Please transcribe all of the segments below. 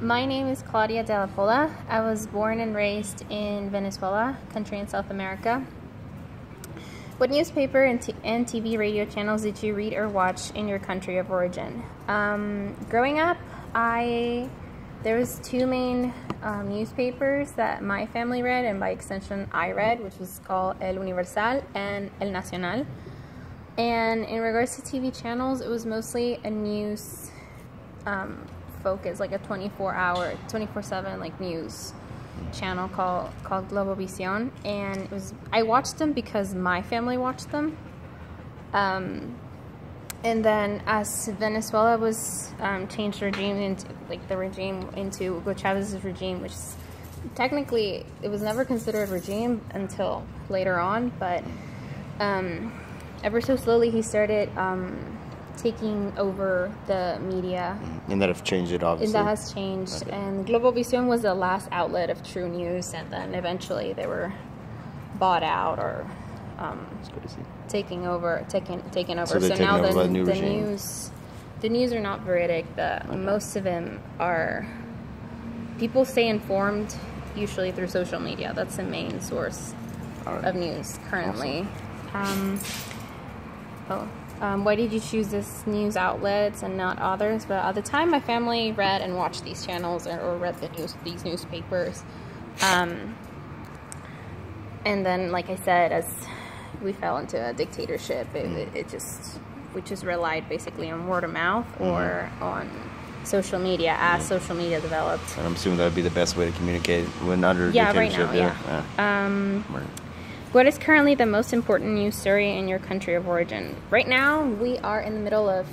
My name is Claudia de la Pola. I was born and raised in Venezuela, country in South America. What newspaper and TV radio channels did you read or watch in your country of origin? Growing up, there was two main newspapers that my family read, and by extension I read, which was called El Universal and El Nacional. And in regards to TV channels, it was mostly a news focus, like a 24/7 like news channel called Globovisión, and I watched them because my family watched them. And then as Venezuela was changed regime into Hugo Chávez's regime, which is, technically it was never considered regime until later on, but ever so slowly he started taking over the media. And that have changed it, obviously. And that has changed. Okay. And Globovisión was the last outlet of true news, and then eventually they were bought out or taken over. So now the news are not veridic. Most of them are, people stay informed usually through social media. That's the main source of news currently. Awesome. Why did you choose this news outlets and not others? But at the time, my family read and watched these channels or read these newspapers. And then, like I said, as we fell into a dictatorship, we just relied basically on word of mouth or on social media as social media developed. And I'm assuming that would be the best way to communicate when under dictatorship. Right now, What is currently the most important news story in your country of origin? Right now, we are in the middle of,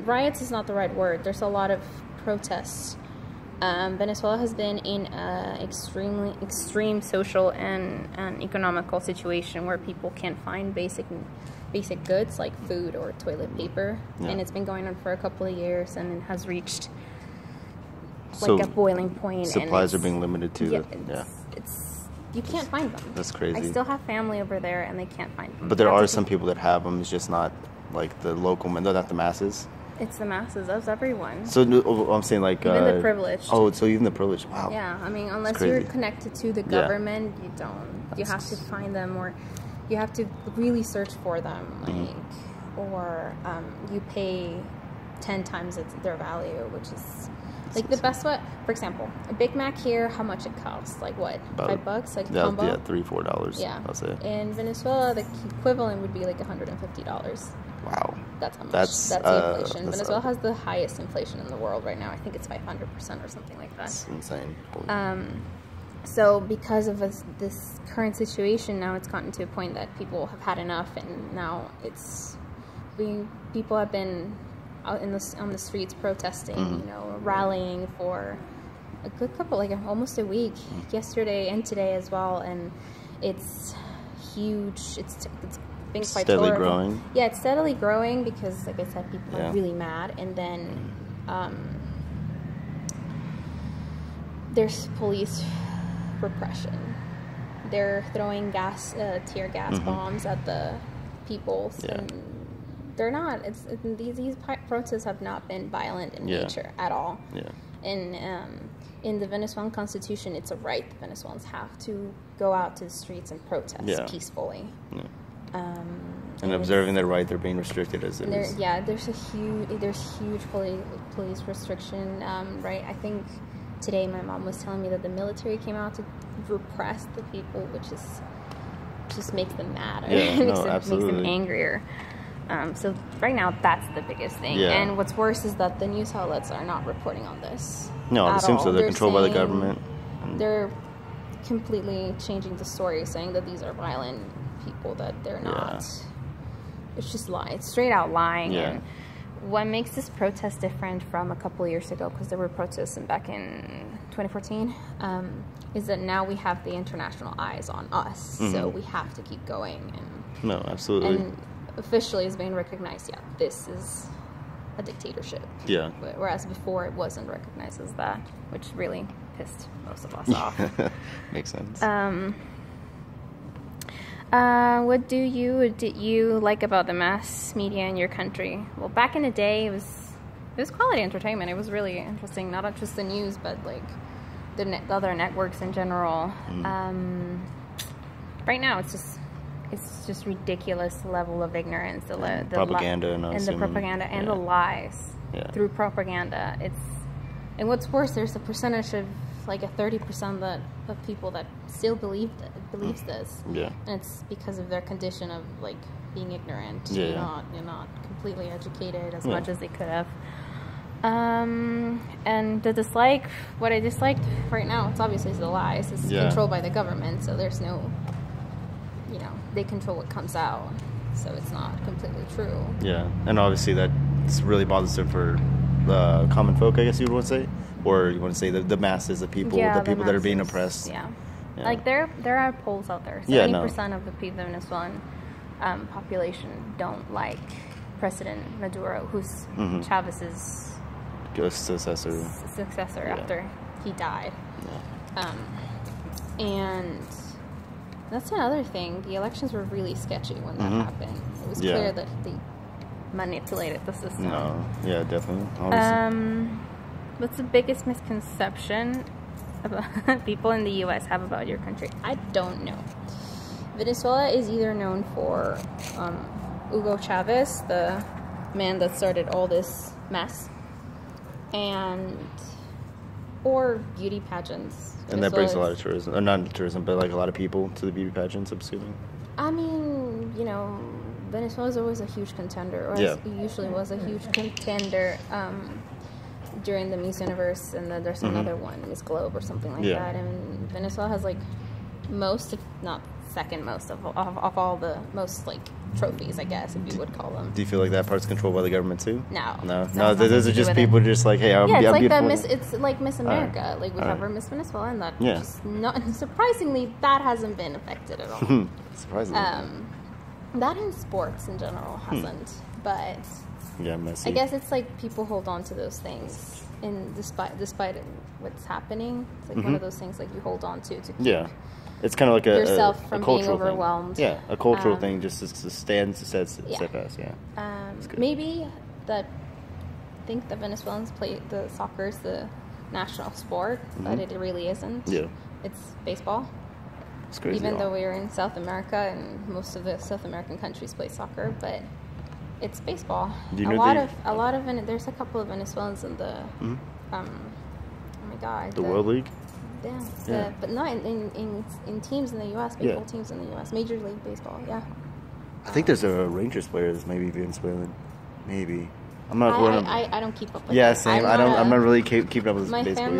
riots is not the right word. There's a lot of protests. Venezuela has been in an extreme social and economical situation where people can't find basic goods like food or toilet paper. Yeah. And it's been going on for a couple of years, and it has reached like a boiling point. Supplies are being limited to. You can't find them. That's crazy. I still have family over there, and they can't find them. But there are some people that have them. It's just not like the local men. They're not the masses. It's the masses. That's everyone. So I'm saying like even the privileged. Oh, so even the privileged. Wow. Yeah, I mean, unless you're connected to the government, you don't. You have to find them, or you have to really search for them, or you pay 10 times their value, which is. Like the best way, for example, a Big Mac here, how much it costs? Like what? About $5? Like yeah, combo? Yeah, $3-4. Yeah. I'll say. In Venezuela, the equivalent would be like $150. Wow. That's how much. That's the inflation. Venezuela has the highest inflation in the world right now. I think it's 500% or something like that. That's insane. So because of this current situation, now it's gotten to a point that people have had enough, and now people have been out on the streets protesting, rallying for a good couple, like almost a week, yesterday and today as well, and it's huge. It's been quite steadily horrible. Growing. Yeah, it's steadily growing because, like I said, people are really mad, and then there's police repression. They're throwing tear gas bombs at the people. And they're not. These protests have not been violent in nature at all. Yeah. And in the Venezuelan constitution, it's a right the Venezuelans have to go out to the streets and protest peacefully. Yeah. And observing their right, they're being restricted as it is. Yeah, there's huge police restriction. Right. I think today my mom was telling me that the military came out to repress the people, which just makes them mad. Makes them angrier. So right now, that's the biggest thing. Yeah. And what's worse is that the news outlets are not reporting on this. No, it seems so. They're controlled by the government. They're completely changing the story, saying that these are violent people, that they're not. It's just it's straight out lying. Yeah. And what makes this protest different from a couple of years ago, because there were protests back in 2014, is that now we have the international eyes on us. So we have to keep going. No, absolutely. And officially is being recognized. Yeah, this is a dictatorship. Yeah. Whereas before it wasn't recognized as that, which really pissed most of us off. Makes sense. What did you like about the mass media in your country? Well, back in the day, it was It was quality entertainment. It was really interesting. Not just the news, but like the other networks in general. Right now, it's just ridiculous level of ignorance. The propaganda and the lies through propaganda. And what's worse, there's a percentage of like a 30% of people that still believes this. Yeah. And it's because of their condition of like being ignorant. Yeah. You're not completely educated as much as they could have. And what I disliked right now, it's obviously the lies. It's controlled by the government, so there's no, they control what comes out, so it's not completely true. Yeah, and obviously that's really bothersome for the common folk, I guess you would say, or you want to say the masses of people, the people that are being oppressed. Yeah. Like there are polls out there. 70% of the Venezuelan population don't like President Maduro, who's Chavez's successor after he died. And that's another thing. The elections were really sketchy when that happened. It was clear that they manipulated the system. No, yeah, definitely. What's the biggest misconception about people in the U.S. have about your country? I don't know. Venezuela is either known for Hugo Chavez, the man that started all this mess, or beauty pageants. And that brings a lot of tourism, or not tourism, but like a lot of people to the beauty pageants, I'm assuming. I mean, Venezuela is always a huge contender, or usually was a huge contender during the Miss Universe, and then there's another one, Miss Globe or something like that. And Venezuela has like most, if not second most, of all the most like trophies, I guess, if you would call them. Do you feel like that part's controlled by the government too? No. Those are just people just like, hey, I'm beautiful. It's like Miss America. Like we have our Miss Venezuela, and that just not surprisingly that hasn't been affected at all. Surprisingly. That in sports in general hasn't, but messy. I guess it's like people hold on to those things, and despite what's happening, it's like one of those things like you hold on to keep it's kind of like yourself from being overwhelmed. Thing. Yeah, a cultural thing, just to stand steadfast. Maybe I think the Venezuelans play the soccer is the national sport, but it really isn't. Yeah, it's baseball. It's crazy. Even though we're in South America and most of the South American countries play soccer, but it's baseball. A lot of there's a couple of Venezuelans in the oh my god, the World League. Yeah. But not in teams in the U.S. Baseball teams in the U.S. Major League Baseball. Yeah. I think there's a Rangers player that's maybe Venezuelan. Maybe. I'm not. I don't keep up with it. Same. I'm not really keeping up with baseball.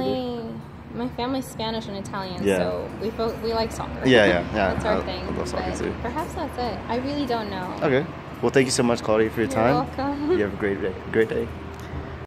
My family's Spanish and Italian, so we like soccer. Yeah. That's our thing. I love soccer too. Perhaps that's it. I really don't know. Okay. Well, thank you so much, Claudia, for your time. You're welcome. You have a great day.